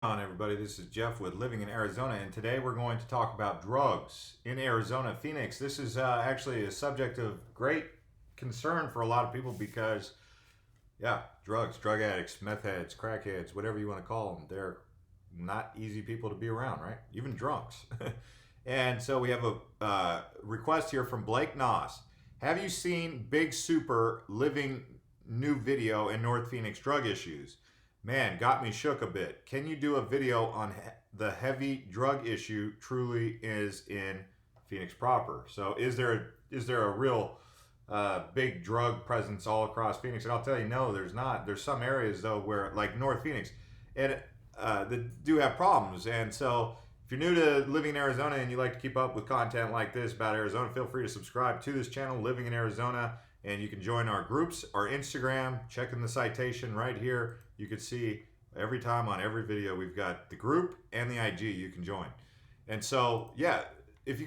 On everybody, this is Jeff with Living in Arizona, and today we're going to talk about drugs in Arizona, Phoenix. This is actually a subject of great concern for a lot of people because, yeah, drugs, drug addicts, meth heads, crackheads, whatever you want to call them, they're not easy people to be around, right? Even drunks. And so we have a request here from Blake Noss. Have you seen Big Super living new video in North Phoenix drug issues? Man, got me shook a bit. Can you do a video on the heavy drug issue truly is in Phoenix proper? So is there a real big drug presence all across Phoenix? And I'll tell you, no, there's not. There's some areas though where, like North Phoenix, and that do have problems. And so if you're new to living in Arizona and you like to keep up with content like this about Arizona, feel free to subscribe to this channel, Living in Arizona, and you can join our groups, our Instagram, checking the citation right here. You can see every time on every video we've got the group and the IG you can join. And so, yeah, if you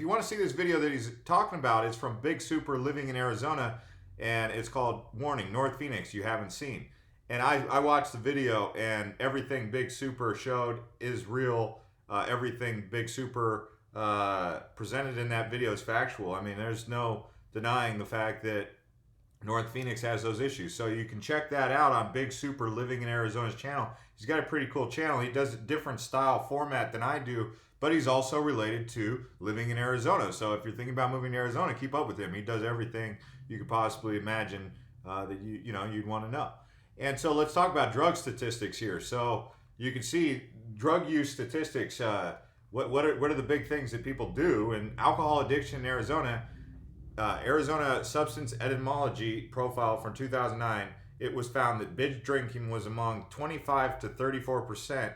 want to see this video that he's talking about, it's from Big Super living in Arizona, and it's called Warning, North Phoenix, you haven't seen. And I watched the video, and everything Big Super showed is real. Everything Big Super presented in that video is factual. I mean, there's no denying the fact that North Phoenix has those issues. So you can check that out on Big Super Living in Arizona's channel. He's got a pretty cool channel. He does a different style format than I do, but he's also related to living in Arizona. So if you're thinking about moving to Arizona, keep up with him. He does everything you could possibly imagine that you'd want to know. And so let's talk about drug statistics here. So you can see drug use statistics. What are the big things that people do? And alcohol addiction in Arizona. Arizona Substance Etymology Profile from 2009, it was found that binge drinking was among 25 to 34%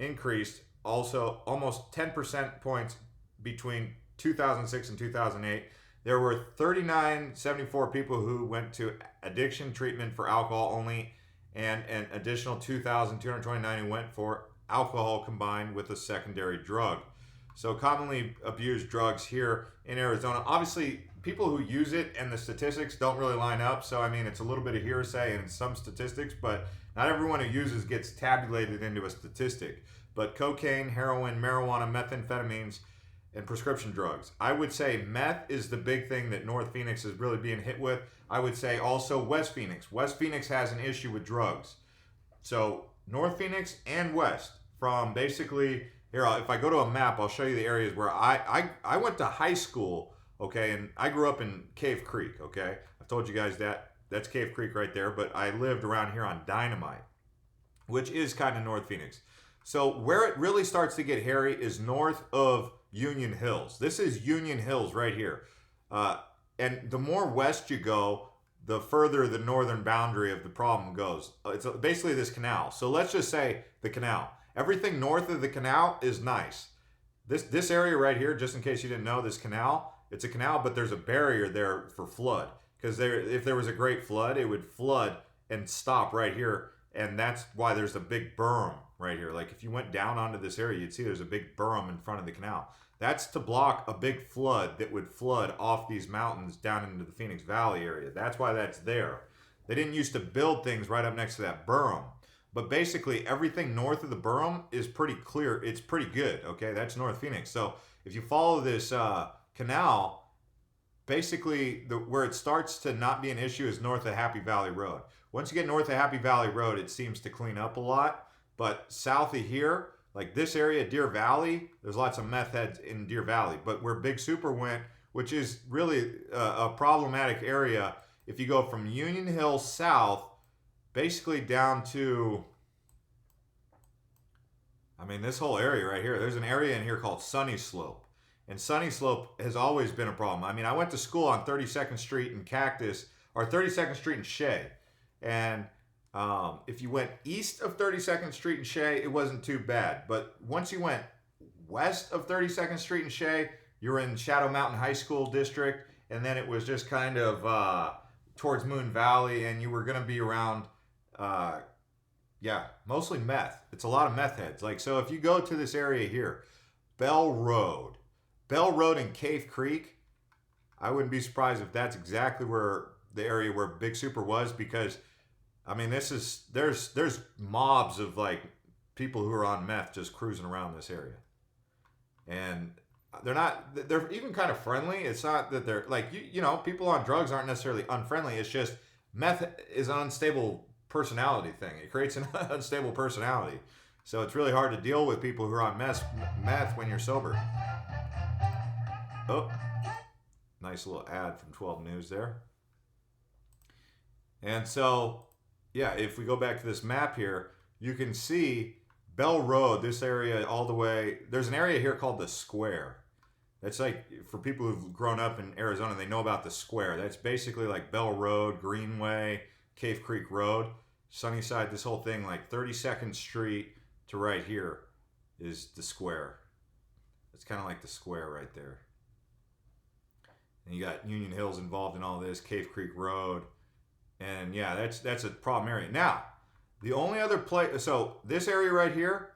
increased, also almost 10% points between 2006 and 2008. There were 3,974 people who went to addiction treatment for alcohol only, and an additional 2,229 who went for alcohol combined with a secondary drug. So commonly abused drugs here in Arizona. Obviously, people who use it and the statistics don't really line up. So, I mean, it's a little bit of hearsay and some statistics, but not everyone who uses gets tabulated into a statistic. But cocaine, heroin, marijuana, methamphetamines, and prescription drugs. I would say meth is the big thing that North Phoenix is really being hit with. I would say also West Phoenix. West Phoenix has an issue with drugs. So North Phoenix and West, from basically here, if I go to a map, I'll show you the areas where I went to high school, okay, and I grew up in Cave Creek, okay? I've told you guys that. That's Cave Creek right there, but I lived around here on Dynamite, which is kind of North Phoenix. So where it really starts to get hairy is north of Union Hills. This is Union Hills right here. And the more west you go, the further the northern boundary of the problem goes. It's basically this canal. So let's just say the canal. Everything north of the canal is nice. This area right here, just in case you didn't know, this canal, it's a canal, but there's a barrier there for flood. Because if there was a great flood, it would flood and stop right here. And that's why there's a big berm right here. Like if you went down onto this area, you'd see there's a big berm in front of the canal. That's to block a big flood that would flood off these mountains down into the Phoenix Valley area. That's why that's there. They didn't used to build things right up next to that berm. But basically, everything north of the berm is pretty clear. It's pretty good, okay? That's North Phoenix. So if you follow this canal, basically where it starts to not be an issue is north of Happy Valley Road. Once you get north of Happy Valley Road, it seems to clean up a lot. But south of here, like this area, Deer Valley, there's lots of meth heads in Deer Valley. But where Big Super went, which is really a problematic area, if you go from Union Hill south, basically down to, I mean, this whole area right here, there's an area in here called Sunny Slope. And Sunny Slope has always been a problem. I mean, I went to school on 32nd Street in Cactus, or 32nd Street in Shea. And if you went east of 32nd Street in Shea, it wasn't too bad. But once you went west of 32nd Street in Shea, you were in Shadow Mountain High School District. And then it was just kind of towards Moon Valley, and you were going to be around mostly meth. It's a lot of meth heads. Like, so if you go to this area here, Bell Road and Cave Creek, I wouldn't be surprised if that's exactly where the area where Big Super was, because I mean, there's mobs of like people who are on meth just cruising around this area. And they're even kind of friendly. It's not that they're like, people on drugs aren't necessarily unfriendly. It's just meth is an unstable personality thing. It creates an unstable personality. So it's really hard to deal with people who are on meth when you're sober. Oh, nice little ad from 12 News there. And so, yeah, if we go back to this map here, you can see Bell Road, this area all the way. There's an area here called the Square. That's like, for people who've grown up in Arizona, they know about the Square. That's basically like Bell Road, Greenway, Cave Creek Road, Sunnyside, this whole thing, like 32nd Street to right here is the Square. It's kind of like the Square right there. And you got Union Hills involved in all this, Cave Creek Road. And yeah, that's a problem area. Now, the only other place, so this area right here,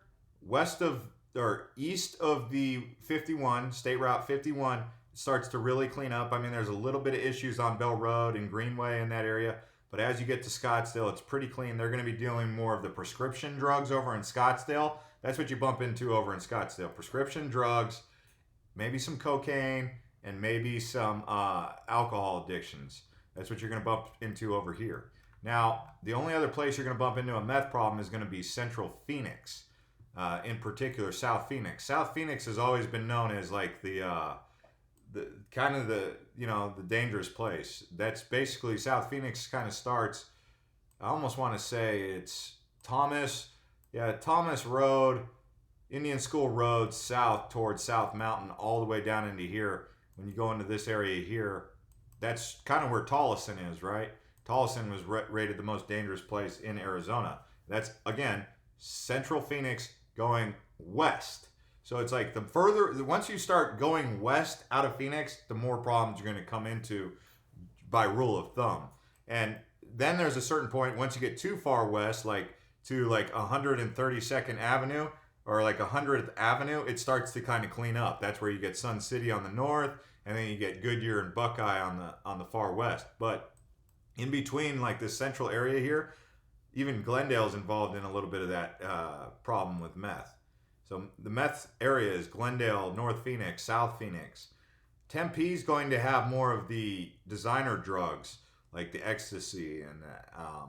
east of the 51, State Route 51, starts to really clean up. I mean, there's a little bit of issues on Bell Road and Greenway in that area, but as you get to Scottsdale, it's pretty clean. They're going to be dealing more of the prescription drugs over in Scottsdale. That's what you bump into over in Scottsdale. Prescription drugs, maybe some cocaine, and maybe some alcohol addictions. That's what you're going to bump into over here. Now, the only other place you're going to bump into a meth problem is going to be Central Phoenix, in particular South Phoenix. South Phoenix has always been known as like the dangerous place. That's basically, South Phoenix kind of starts, I almost want to say it's Thomas Road, Indian School Road, south towards South Mountain, all the way down into here. When you go into this area here, that's kind of where Tolleson is, right? Tolleson was rated the most dangerous place in Arizona. That's, again, Central Phoenix going west. So it's like once you start going west out of Phoenix, the more problems you're going to come into by rule of thumb. And then there's a certain point, once you get too far west, like to like 132nd Avenue or like 100th Avenue, it starts to kind of clean up. That's where you get Sun City on the north, and then you get Goodyear and Buckeye on the far west. But in between, like this central area here, even Glendale's involved in a little bit of that problem with meth. So the meth area is Glendale, North Phoenix, South Phoenix. Tempe's going to have more of the designer drugs, like the ecstasy and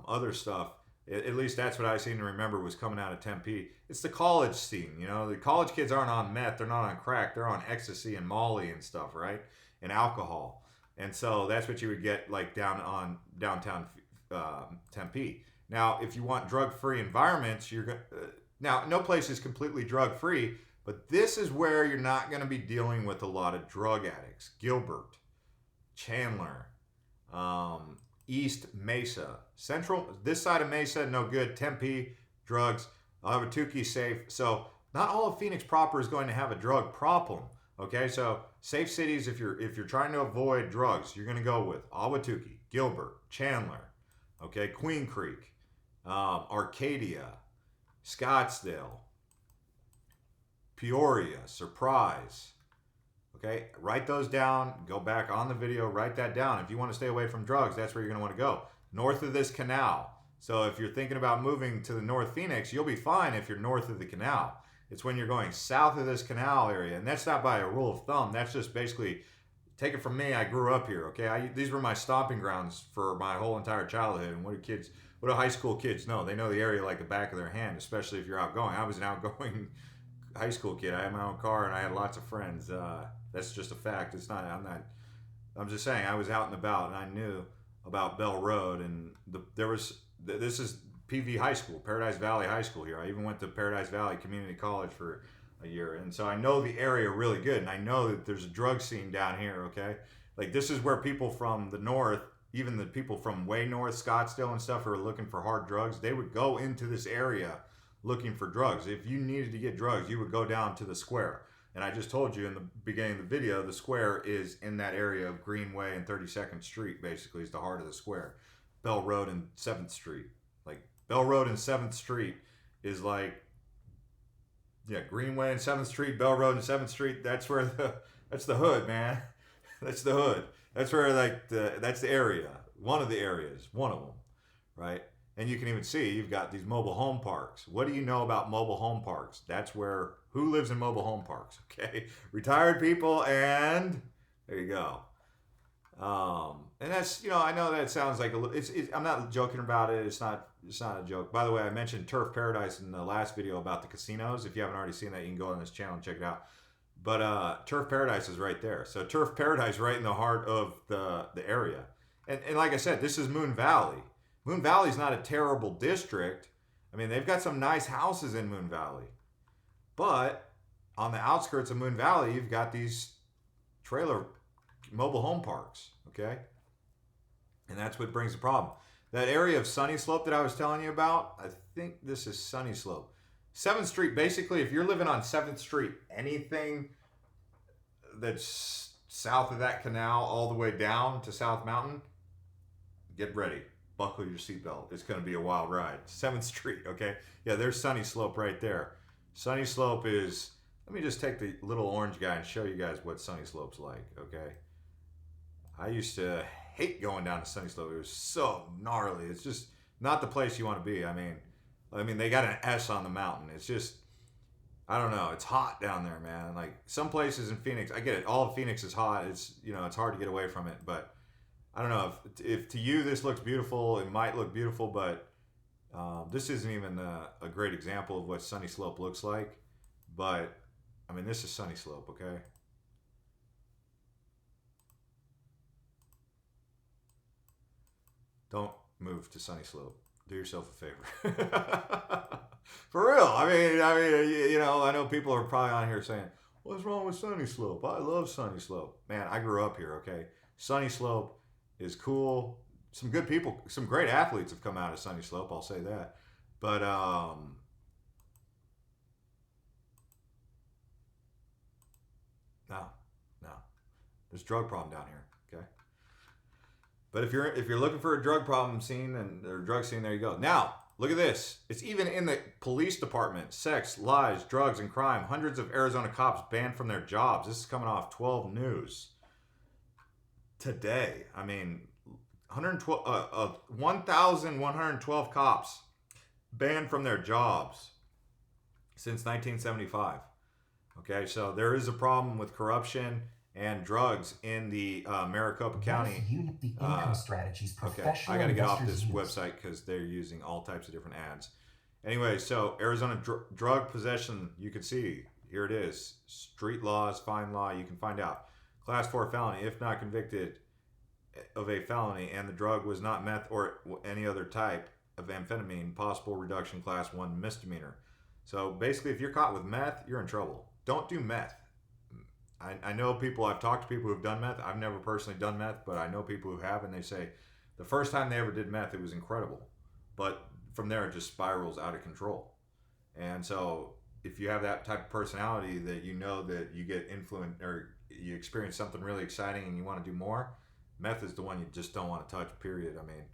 other stuff. At least that's what I seem to remember was coming out of Tempe. It's the college scene, the college kids aren't on meth, they're not on crack, they're on ecstasy and Molly and stuff, right? And alcohol. And so that's what you would get like downtown Tempe. Now, if you want drug-free environments, now no place is completely drug-free, but this is where you're not going to be dealing with a lot of drug addicts. Gilbert, Chandler, East Mesa, Central, this side of Mesa, no good. Tempe, drugs. Ahwatukee, safe. So not all of Phoenix proper is going to have a drug problem. Okay, so safe cities, if you're trying to avoid drugs, you're going to go with Ahwatukee, Gilbert, Chandler, okay, Queen Creek, Arcadia, Scottsdale, Peoria, Surprise. Okay, write those down. Go back on the video, write that down. If you want to stay away from drugs, that's where you're going to want to go. North of this canal. So if you're thinking about moving to the North Phoenix, you'll be fine if you're north of the canal. It's when you're going south of this canal area, and that's not by a rule of thumb. That's just basically, take it from me, I grew up here, okay? These were my stomping grounds for my whole entire childhood. And what do high school kids know? They know the area like the back of their hand, especially if you're outgoing. I was an outgoing high school kid. I had my own car, and I had lots of friends. That's just a fact. I'm just saying, I was out and about, and I knew about Bell Road, and this is PV High School, Paradise Valley High School here. I even went to Paradise Valley Community College for a year, and so I know the area really good, and I know that there's a drug scene down here, okay? Like, this is where people from the north, even the people from way north, Scottsdale and stuff, who are looking for hard drugs, they would go into this area looking for drugs. If you needed to get drugs, you would go down to the Square. And I just told you in the beginning of the video, the Square is in that area of Greenway and 32nd Street, basically, is the heart of the Square. Bell Road and 7th Street. Like, Bell Road and 7th Street is like, yeah, Greenway and 7th Street, Bell Road and 7th Street, that's the hood, man. That's the hood. That's where, like, that's the area. One of the areas. One of them, right? And you can even see you've got these mobile home parks. What do you know about mobile home parks? That's where, who lives in mobile home parks? Okay, retired people, and there you go. And that's, I know that sounds like I'm not joking about it. It's not a joke. By the way, I mentioned Turf Paradise in the last video about the casinos. If you haven't already seen that, you can go on this channel and check it out. But Turf Paradise is right there. So Turf Paradise right in the heart of the area. And like I said, this is Moon Valley. Moon Valley is not a terrible district. I mean, they've got some nice houses in Moon Valley. But on the outskirts of Moon Valley, you've got these trailer mobile home parks, okay? And that's what brings the problem. That area of Sunny Slope that I was telling you about, I think this is Sunny Slope. 7th Street, basically, if you're living on 7th Street, anything that's south of that canal all the way down to South Mountain, get ready. Buckle your seatbelt. It's going to be a wild ride. 7th Street, okay? Yeah, there's Sunny Slope right there. Sunny Slope is, let me just take the little orange guy and show you guys what Sunny Slope's like, okay? I used to hate going down to Sunny Slope. It was so gnarly. It's just not the place you want to be. I mean, they got an S on the mountain. It's just, I don't know. It's hot down there, man. Like some places in Phoenix, I get it. All of Phoenix is hot. It's, it's hard to get away from it, but I don't know if to you this looks beautiful. It might look beautiful, but this isn't even a great example of what Sunny Slope looks like. But I mean, this is Sunny Slope, okay? Don't move to Sunny Slope. Do yourself a favor. For real. I mean, I know people are probably on here saying, "What's wrong with Sunny Slope? I love Sunny Slope." Man, I grew up here. Okay, Sunny Slope is cool. Some good people, some great athletes have come out of Sunny Slope. I'll say that. But no, there's a drug problem down here. Okay. But if you're looking for a drug problem scene or drug scene, there you go. Now, look at this. It's even in the police department. Sex, lies, drugs, and crime. Hundreds of Arizona cops banned from their jobs. This is coming off 12 News today. I mean, 1,112 cops banned from their jobs since 1975. Okay, so there is a problem with corruption and drugs in the Maricopa County. The income strategies professional I got to get off this website because they're using all types of different ads. Anyway, so Arizona drug possession, you can see, here it is. Street laws, fine law, you can find out. Class 4 felony, if not convicted of a felony, and the drug was not meth or any other type of amphetamine, possible reduction class 1 misdemeanor. So basically, if you're caught with meth, you're in trouble. Don't do meth. I know people, I've talked to people who've done meth. I've never personally done meth, but I know people who have, and they say the first time they ever did meth, it was incredible. But from there, it just spirals out of control. And so if you have that type of personality that you know that you get influenced or you experience something really exciting and you want to do more, meth is the one you just don't want to touch, period. I mean,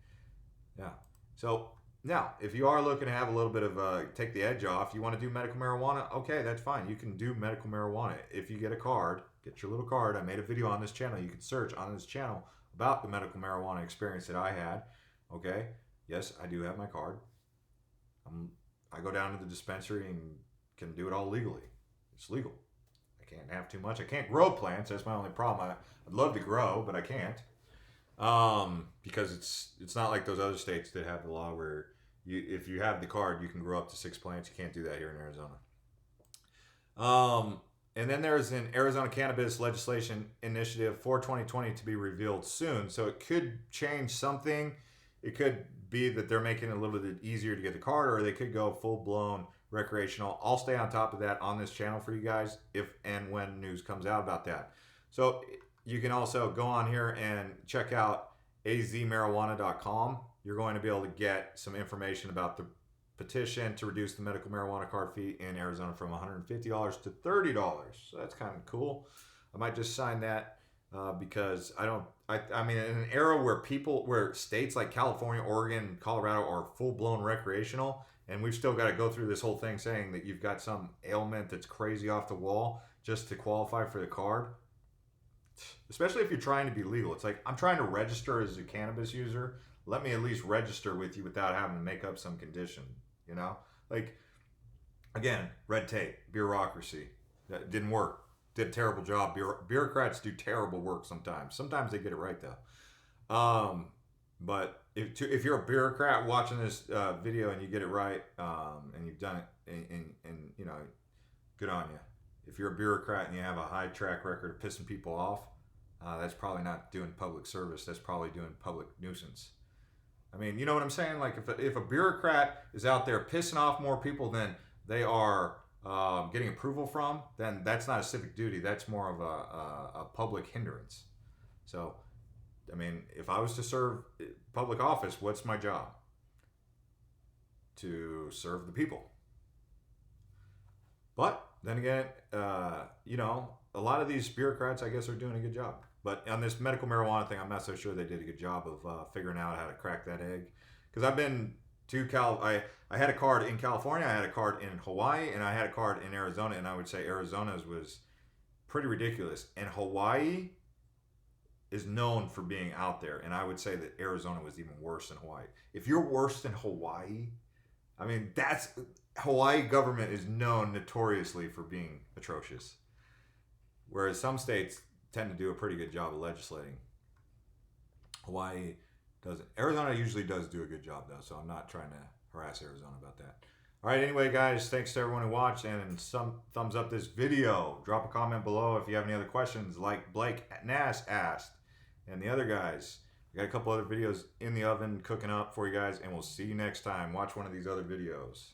yeah. So now, if you are looking to have a little bit of take the edge off, you want to do medical marijuana, okay, that's fine. You can do medical marijuana. If you get a card, get your little card. I made a video on this channel. You can search on this channel about the medical marijuana experience that I had, okay? Yes, I do have my card. I go down to the dispensary and can do it all legally. It's legal. I can't have too much. I can't grow plants. That's my only problem. I'd love to grow, but I can't. Because it's not like those other states that have the law where if you have the card, you can grow up to 6 plants. You can't do that here in Arizona. And then there's an Arizona Cannabis legislation initiative for 2020 to be revealed soon. So it could change something. It could be that they're making it a little bit easier to get the card, or they could go full-blown recreational. I'll stay on top of that on this channel for you guys if and when news comes out about that. So you can also go on here and check out azmarijuana.com. You're going to be able to get some information about the petition to reduce the medical marijuana card fee in Arizona from $150 to $30. So that's kind of cool. I might just sign that because I mean, in an era where states like California, Oregon, Colorado are full-blown recreational, and we've still got to go through this whole thing saying that you've got some ailment that's crazy off the wall just to qualify for the card. Especially if you're trying to be legal. It's like, I'm trying to register as a cannabis user let me at least register with you without having to make up some condition, you know? Like, again, red tape, bureaucracy. That didn't work. Did a terrible job. Bureaucrats do terrible work sometimes. Sometimes they get it right, though. But if you're a bureaucrat watching this video and you get it right, and you've done it, and you know, good on you. If you're a bureaucrat and you have a high track record of pissing people off, that's probably not doing public service. That's probably doing public nuisance. I mean, you know what I'm saying? Like, if a bureaucrat is out there pissing off more people than they are getting approval from, then that's not a civic duty. That's more of a public hindrance. So, I mean, if I was to serve public office, what's my job? To serve the people. But then again, you know, a lot of these bureaucrats, I guess, are doing a good job. But on this medical marijuana thing, I'm not so sure they did a good job of figuring out how to crack that egg. Because I've been to I had a card in California, I had a card in Hawaii, and I had a card in Arizona. And I would say Arizona's was pretty ridiculous. And Hawaii is known for being out there. And I would say that Arizona was even worse than Hawaii. If you're worse than Hawaii, I mean, Hawaii government is known notoriously for being atrocious. Whereas some states tend to do a pretty good job of legislating. Hawaii doesn't. Arizona usually does do a good job, though, so I'm not trying to harass Arizona about that. All right, anyway, guys, thanks to everyone who watched, and some thumbs up this video. Drop a comment below if you have any other questions, like Blake Nass asked, and the other guys. I got a couple other videos in the oven cooking up for you guys, and we'll see you next time. Watch one of these other videos.